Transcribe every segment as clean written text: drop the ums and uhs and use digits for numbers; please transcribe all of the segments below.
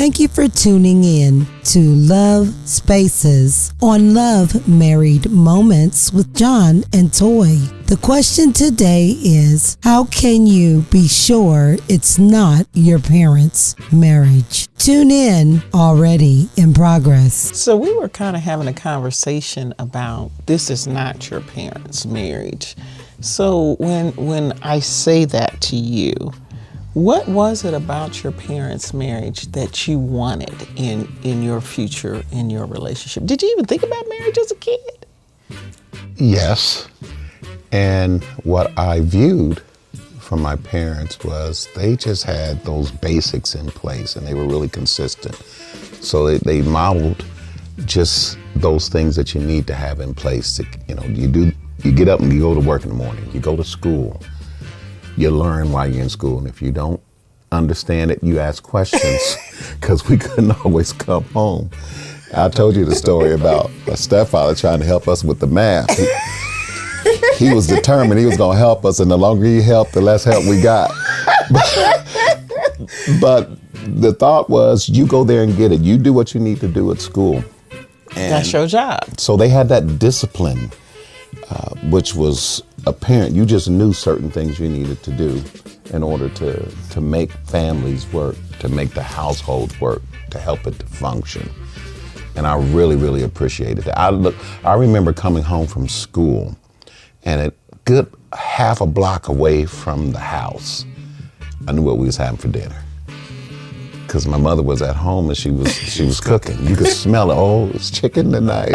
Thank you for tuning in to Love Spaces on Love Married Moments with John and Toi. The question today is, how can you be sure it's not your parents' marriage? Tune in, already in progress. So we were kind of having a conversation about this is not your parents' marriage. So when I say that to you, what was it about your parents' marriage that you wanted in your future, in your relationship? Did you even think about marriage as a kid? Yes. And what I viewed from my parents was they just had those basics in place and they were really consistent. So they modeled just those things that you need to have in place. To, you get up and you go to work in the morning, you go to school, you learn while you're in school. And if you don't understand it, you ask questions because we couldn't always come home. I told you the story about my stepfather trying to help us with the math. He was determined he was going to help us, and the longer he helped, the less help we got. But the thought was, you go there and get it. You do what you need to do at school. And that's your job. So they had that discipline, which was apparent. You just knew certain things you needed to do in order to make families work, to make the household work, to help it to function. And I really, really appreciated that. I remember coming home from school, and a good half a block away from the house, I knew what we was having for dinner. Because my mother was at home and she was cooking. You could smell it. Oh, it's chicken tonight.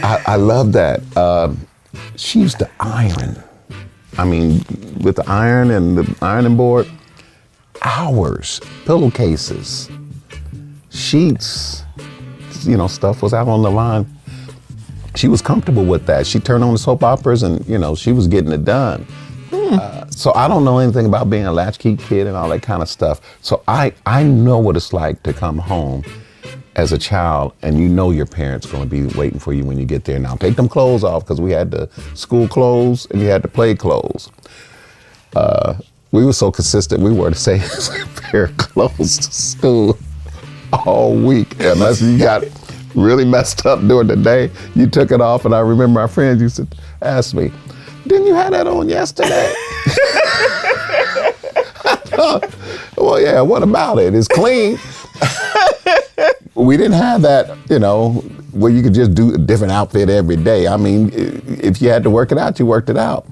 I love that. She used to iron. I mean, with the iron and the ironing board, hours, pillowcases, sheets, stuff was out on the line. She was comfortable with that. She turned on the soap operas and, she was getting it done. So I don't know anything about being a latchkey kid and all that kind of stuff. So I know what it's like to come home as a child and your parents going to be waiting for you when you get there. Now take them clothes off, because we had the school clothes and you had the play clothes. We were so consistent, we wore the same pair of clothes to school all week, unless you got really messed up during the day, you took it off. And I remember my friends used to ask me, didn't you have that on yesterday? Well, yeah, what about it? It's clean. We didn't have that, where you could just do a different outfit every day. I mean, if you had to work it out, you worked it out.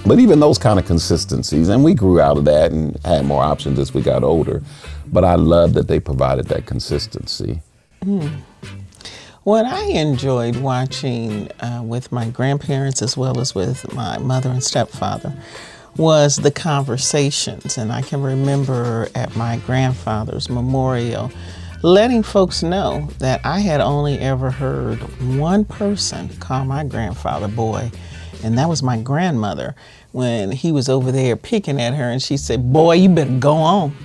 But even those kind of consistencies, and we grew out of that and had more options as we got older. But I love that they provided that consistency. What I enjoyed watching with my grandparents as well as with my mother and stepfather was the conversations. And I can remember at my grandfather's memorial letting folks know that I had only ever heard one person call my grandfather boy, and that was my grandmother when he was over there picking at her and she said, boy, you better go on.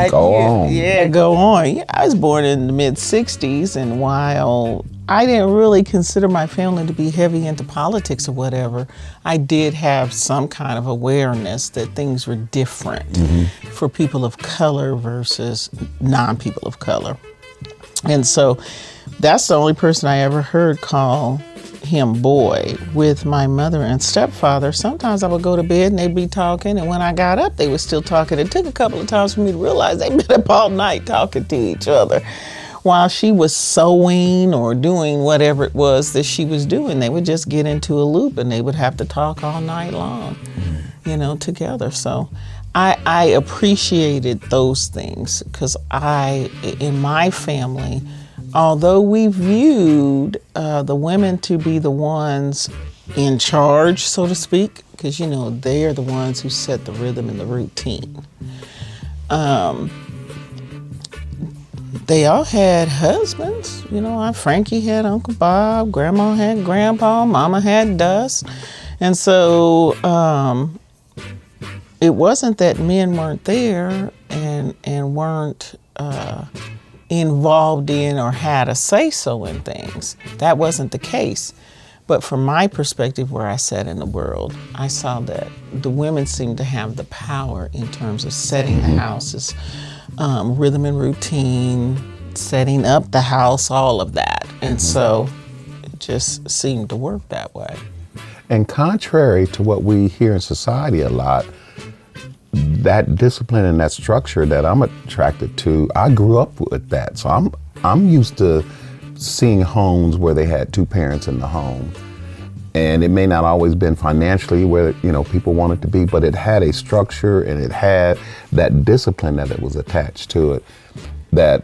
Go on. Yeah, go on. Yeah, I was born in the mid-'60s, and while I didn't really consider my family to be heavy into politics or whatever, I did have some kind of awareness that things were different for people of color versus non-people of color. And so that's the only person I ever heard call him boy. With my mother and stepfather, sometimes I would go to bed and they'd be talking, and when I got up they were still talking. It took a couple of times for me to realize they'd been up all night talking to each other. While she was sewing or doing whatever it was that she was doing, they would just get into a loop and they would have to talk all night long, together. So I appreciated those things, because in my family, although we viewed the women to be the ones in charge, so to speak, because, they are the ones who set the rhythm and the routine. They all had husbands. Frankie had Uncle Bob, Grandma had Grandpa, Mama had Dust. And so it wasn't that men weren't there and weren't involved in or had a say-so in things. That wasn't the case. But from my perspective, where I sat in the world, I saw that the women seemed to have the power in terms of setting the houses, rhythm and routine, setting up the house, all of that. And so it just seemed to work that way. And contrary to what we hear in society a lot, that discipline and that structure that I'm attracted to, I grew up with that. So I'm used to seeing homes where they had two parents in the home. And it may not always been financially where, people wanted to be, but it had a structure and it had that discipline that it was attached to it that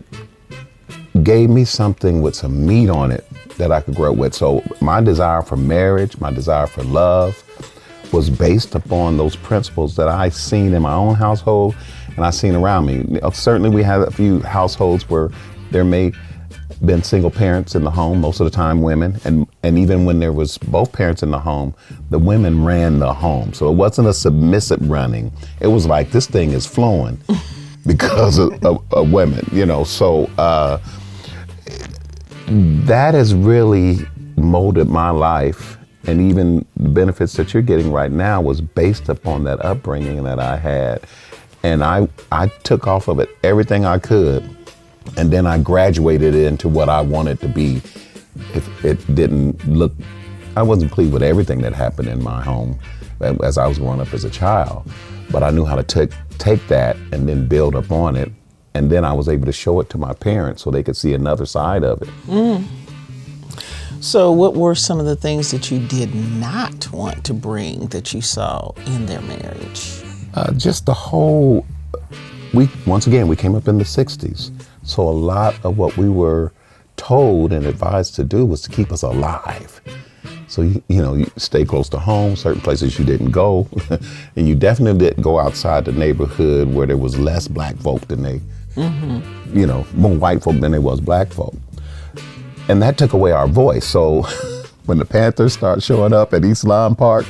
gave me something with some meat on it that I could grow up with. So my desire for marriage, my desire for love was based upon those principles that I seen in my own household and I seen around me. Certainly we had a few households where there may been single parents in the home, most of the time women, and even when there was both parents in the home, the women ran the home. So it wasn't a submissive running. It was like this thing is flowing because of women, So that has really molded my life, and even the benefits that you're getting right now was based upon that upbringing that I had. And I took off of it everything I could. And then I graduated into what I wanted to be. If it didn't look, I wasn't pleased with everything that happened in my home as I was growing up as a child. But I knew how to take that and then build upon it. And then I was able to show it to my parents so they could see another side of it. So what were some of the things that you did not want to bring that you saw in their marriage? Just the whole, once again, we came up in the 60s. So a lot of what we were told and advised to do was to keep us alive. So, you stay close to home, certain places you didn't go. And you definitely didn't go outside the neighborhood where there was less black folk than more white folk than there was black folk. And that took away our voice. So when the Panthers start showing up at East Lawn Park,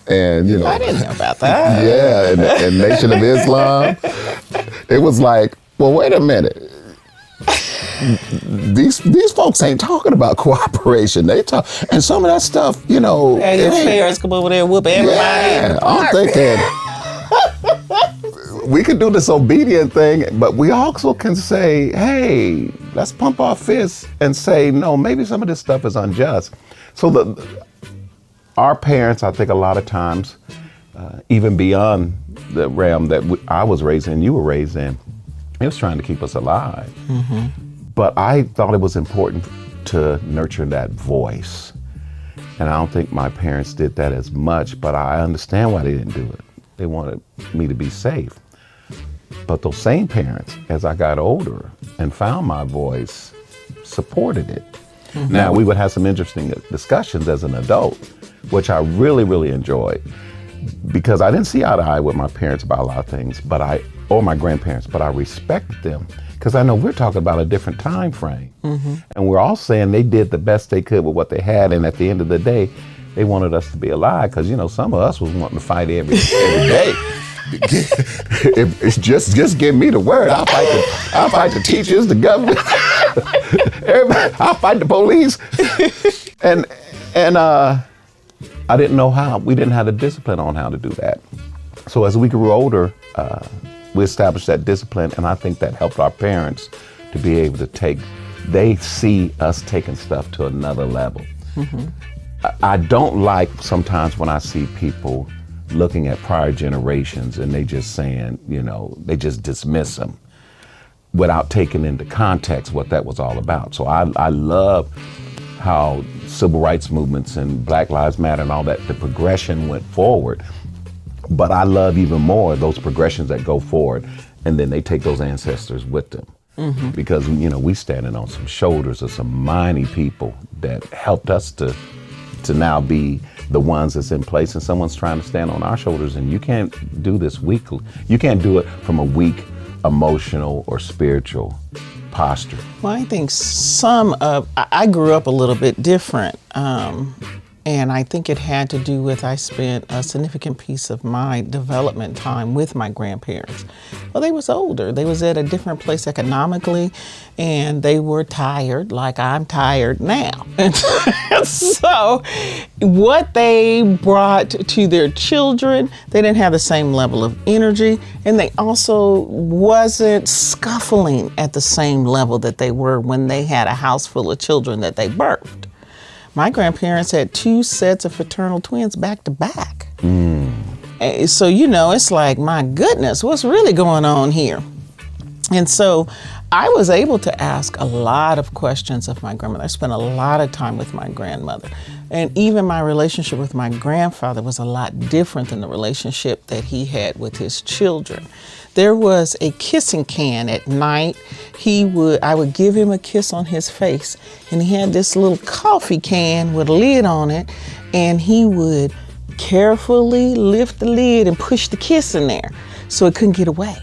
and I didn't know about that. Yeah, and Nation of Islam, it was like, well, wait a minute. These folks ain't talking about cooperation. They talk, and some of that stuff, Hey, your parents come over there and whoop everybody. Yeah, I'm thinking we could do this obedient thing, but we also can say, hey, let's pump our fists and say, no, maybe some of this stuff is unjust. So our parents, I think a lot of times, even beyond the realm that I was raised in, you were raised in, it was trying to keep us alive. But I thought it was important to nurture that voice. And I don't think my parents did that as much, but I understand why they didn't do it. They wanted me to be safe. But those same parents, as I got older and found my voice, supported it. Now, we would have some interesting discussions as an adult, which I really, really enjoyed, because I didn't see eye to eye with my parents about a lot of things, or my grandparents, but I respected them because I know we're talking about a different time frame. And we're all saying they did the best they could with what they had, and at the end of the day, they wanted us to be alive because, some of us was wanting to fight every day. It's just give me the word. I'll fight the teachers, the government, everybody. I'll fight the police. And I didn't know how. We didn't have the discipline on how to do that. So as we grew older, we established that discipline, and I think that helped our parents to be able to they see us taking stuff to another level. I don't like sometimes when I see people looking at prior generations and they just saying, they just dismiss them without taking into context what that was all about. So I love how civil rights movements and Black Lives Matter and all that, the progression went forward. But I love even more those progressions that go forward and then they take those ancestors with them. Because, we standing on some shoulders of some mighty people that helped us to now be the ones that's in place, and someone's trying to stand on our shoulders, and you can't do this weakly. You can't do it from a weak emotional or spiritual posture. Well, I think I grew up a little bit different, and I think it had to do with I spent a significant piece of my development time with my grandparents. Well, they was older. They was at a different place economically, and they were tired, like I'm tired now. And so what they brought to their children, they didn't have the same level of energy, and they also wasn't scuffling at the same level that they were when they had a house full of children that they birthed. My grandparents had 2 sets of fraternal twins back to back. So, it's like, my goodness, what's really going on here? And so I was able to ask a lot of questions of my grandmother. I spent a lot of time with my grandmother. And even my relationship with my grandfather was a lot different than the relationship that he had with his children. There was a kissing can at night. I would give him a kiss on his face, and he had this little coffee can with a lid on it, and he would carefully lift the lid and push the kiss in there so it couldn't get away.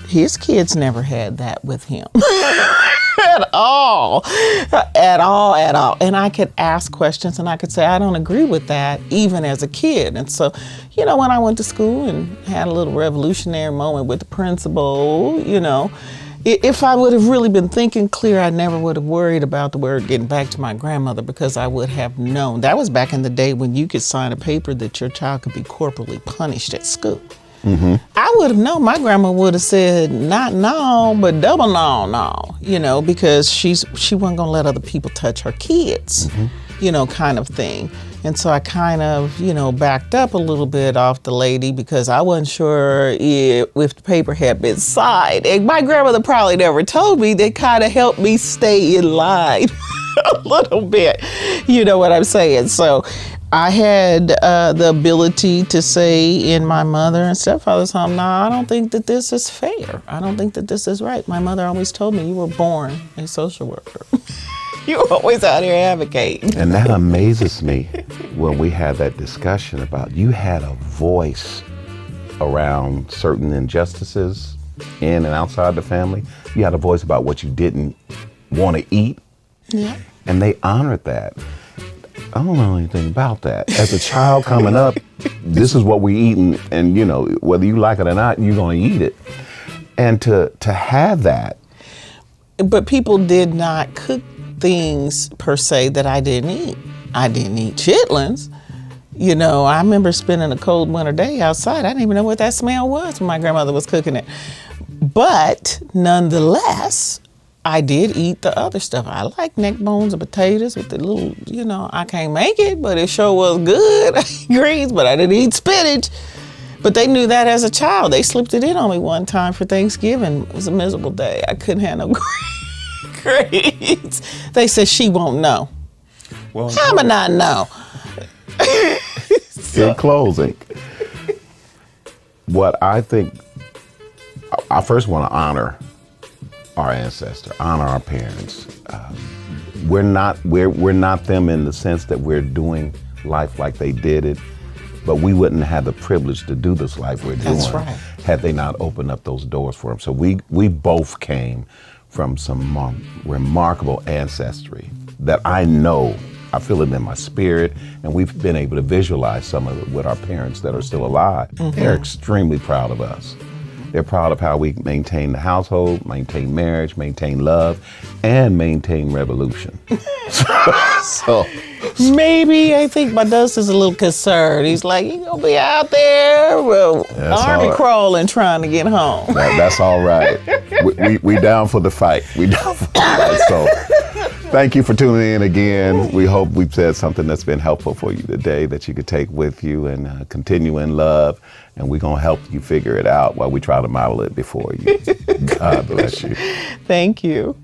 His kids never had that with him. At all. And I could ask questions, and I could say, I don't agree with that, even as a kid. And so, when I went to school and had a little revolutionary moment with the principal, if I would have really been thinking clear, I never would have worried about the word getting back to my grandmother, because I would have known. That was back in the day when you could sign a paper that your child could be corporally punished at school. Mm-hmm. I would have known. My grandma would have said, not no, but double no, because she wasn't going to let other people touch her kids, kind of thing. And so I kind of, backed up a little bit off the lady, because I wasn't sure if the paper had been signed. And my grandmother probably never told me. They kind of helped me stay in line a little bit. You know what I'm saying? So I had the ability to say in my mother and stepfather's home, no, I don't think that this is fair. I don't think that this is right. My mother always told me, you were born a social worker. You're always out here advocating. And that amazes me when we had that discussion about you had a voice around certain injustices in and outside the family. You had a voice about what you didn't want to eat. Yeah. And they honored that. I don't know anything about that. As a child coming up, this is what we eating, and whether you like it or not, you're going to eat it. And to have that. But people did not cook things per se that I didn't eat. I didn't eat chitlins. I remember spending a cold winter day outside. I didn't even know what that smell was when my grandmother was cooking it. But nonetheless, I did eat the other stuff. I like neck bones and potatoes with the little, I can't make it, but it sure was good. I ate greens, but I didn't eat spinach. But they knew that as a child. They slipped it in on me one time for Thanksgiving. It was a miserable day. I couldn't have no greens. They said, she won't know. Well, how would I know? In closing, what I think, I first want to honor our ancestor, honor our parents. We're not them in the sense that we're doing life like they did it, but we wouldn't have the privilege to do this life we're doing. That's right. Had they not opened up those doors for them. So we both came from some remarkable ancestry that I know. I feel it in my spirit, and we've been able to visualize some of it with our parents that are still alive. Mm-hmm. They're extremely proud of us. They're proud of how we maintain the household, maintain marriage, maintain love, and maintain revolution. so maybe I think my Dustin's a little concerned. He's like, you gonna be out there, army crawling, trying to get home. That's all right. we down for the fight. We down for the fight. So thank you for tuning in again. We hope we've said something that's been helpful for you today that you could take with you and continue in love. And we're going to help you figure it out while we try to model it before you. God bless you. Thank you.